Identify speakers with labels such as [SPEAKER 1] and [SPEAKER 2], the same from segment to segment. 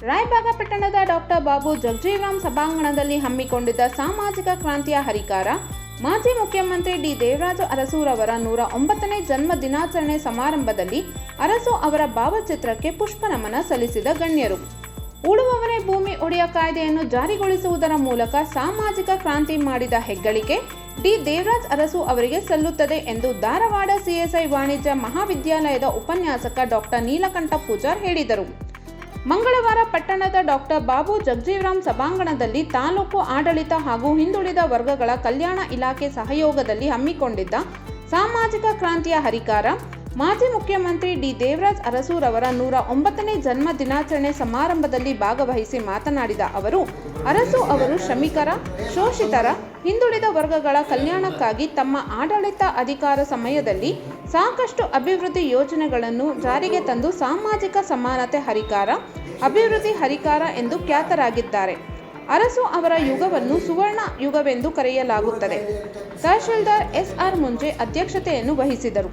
[SPEAKER 1] ರಾಯಬಾಗ ಪಟ್ಟಣದ ಡಾಕ್ಟರ್ ಬಾಬು ಜಗಜೀವರಾಮ್ ಸಭಾಂಗಣದಲ್ಲಿ ಹಮ್ಮಿಕೊಂಡಿದ್ದ ಸಾಮಾಜಿಕ ಕ್ರಾಂತಿಯ ಹರಿಕಾರ ಮಾಜಿ ಮುಖ್ಯಮಂತ್ರಿ ಡಿ ದೇವರಾಜ ಅರಸುರವರ 109ನೇ ಜನ್ಮ ದಿನಾಚರಣೆ ಸಮಾರಂಭದಲ್ಲಿ ಅರಸು ಅವರ ಭಾವಚಿತ್ರಕ್ಕೆ ಪುಷ್ಪ ನಮನ ಸಲ್ಲಿಸಿದ ಗಣ್ಯರು. ಉಳುವವನೇ ಭೂಮಿ ಒಡೆಯ ಕಾಯ್ದೆಯನ್ನು ಜಾರಿಗೊಳಿಸುವುದರ ಮೂಲಕ ಸಾಮಾಜಿಕ ಕ್ರಾಂತಿ ಮಾಡಿದ ಹೆಗ್ಗಳಿಕೆ ಡಿ ದೇವರಾಜ ಅರಸು ಅವರಿಗೆ ಸಲ್ಲುತ್ತದೆ ಎಂದು ಧಾರವಾಡ ಸಿಎಸ್ಐ ವಾಣಿಜ್ಯ ಮಹಾವಿದ್ಯಾಲಯದ ಉಪನ್ಯಾಸಕ ಡಾಕ್ಟರ್ ನೀಲಕಂಠ ಪೂಜಾರ್ ಹೇಳಿದರು. ಮಂಗಳವಾರ ಪಟ್ಟಣದ ಡಾಕ್ಟರ್ ಬಾಬು ಜಗಜೀವರಾಮ್ ಸಭಾಂಗಣದಲ್ಲಿ ತಾಲೂಕು ಆಡಳಿತ ಹಾಗೂ ಹಿಂದುಳಿದ ವರ್ಗಗಳ ಕಲ್ಯಾಣ ಇಲಾಖೆ ಸಹಯೋಗದಲ್ಲಿ ಹಮ್ಮಿಕೊಂಡಿದ್ದ ಸಾಮಾಜಿಕ ಕ್ರಾಂತಿಯ ಹರಿಕಾರ ಮಾಜಿ ಮುಖ್ಯಮಂತ್ರಿ ಡಿ ದೇವರಾಜ ಅರಸುರವರ 109ನೇ ಜನ್ಮ ದಿನಾಚರಣೆ ಸಮಾರಂಭದಲ್ಲಿ ಭಾಗವಹಿಸಿ ಮಾತನಾಡಿದ ಅವರು, ಅರಸು ಅವರು ಶ್ರಮಿಕರ, ಶೋಷಿತರ, ಹಿಂದುಳಿದ ವರ್ಗಗಳ ಕಲ್ಯಾಣಕ್ಕಾಗಿ ತಮ್ಮ ಆಡಳಿತ ಅಧಿಕಾರ ಸಮಯದಲ್ಲಿ ಸಾಕಷ್ಟು ಅಭಿವೃದ್ಧಿ ಯೋಜನೆಗಳನ್ನು ಜಾರಿಗೆ ತಂದು ಸಾಮಾಜಿಕ ಸಮಾನತೆ ಹರಿಕಾರ, ಅಭಿವೃದ್ಧಿ ಹರಿಕಾರ ಎಂದು ಖ್ಯಾತರಾಗಿದ್ದಾರೆ. ಅರಸು ಅವರ ಯುಗವನ್ನು ಸುವರ್ಣ ಯುಗವೆಂದು ಕರೆಯಲಾಗುತ್ತದೆ. ತಹಶೀಲ್ದಾರ್ ಎಸ್ಆರ್ ಮುಂಜೆ ಅಧ್ಯಕ್ಷತೆಯನ್ನು ವಹಿಸಿದರು.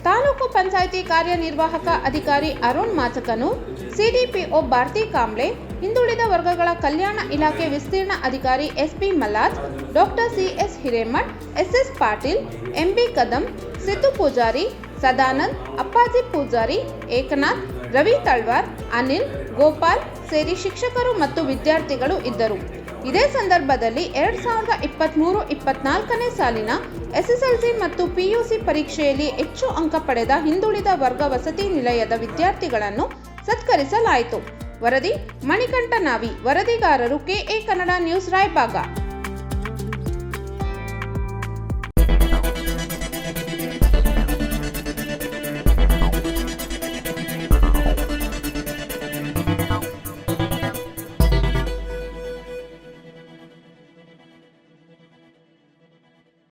[SPEAKER 1] ತಾಲೂಕು ಪಂಚಾಯಿತಿ ಕಾರ್ಯನಿರ್ವಾಹಕ ಅಧಿಕಾರಿ ಅರುಣ್ ಮಾಚಕನೂರ್, ಸಿಡಿಪಿಒ ಭಾರತಿ ಕಾಂಬ್ಳೆ, ಹಿಂದುಳಿದ ವರ್ಗಗಳ ಕಲ್ಯಾಣ ಇಲಾಖೆ ವಿಸ್ತೀರ್ಣ ಅಧಿಕಾರಿ SP ಮಲ್ಲಾಜ್, doctor CS Hiremath, S S Patil, MB Kadam, Siddu Poojary, Sadanand, ಅಪ್ಪಾಜಿ ಪೂಜಾರಿ, ಏಕನಾಥ್, ರವಿ ತಳ್ವಾರ್, ಅನಿಲ್, ಗೋಪಾಲ್ ಸೇರಿ ಶಿಕ್ಷಕರು ಮತ್ತು ವಿದ್ಯಾರ್ಥಿಗಳು ಇದ್ದರು. ಇದೇ ಸಂದರ್ಭದಲ್ಲಿ 2023-24ನೇ ಸಾಲಿನ ಎಸ್ಎಸ್ಎಲ್ಸಿ ಮತ್ತು ಪಿಯುಸಿ ಪರೀಕ್ಷೆಯಲ್ಲಿ ಹೆಚ್ಚು ಅಂಕ ಪಡೆದ ಹಿಂದುಳಿದ ವರ್ಗ ವಸತಿ ನಿಲಯದ ವಿದ್ಯಾರ್ಥಿಗಳನ್ನು ಸತ್ಕರಿಸಲಾಯಿತು. ವರದಿ ಮಣಿಕಂಠ ನಾವಿ, ವರದಿಗಾರರು ಕೆಎ ಕನ್ನಡ ನ್ಯೂಸ್, ರಾಯಬಾಗ.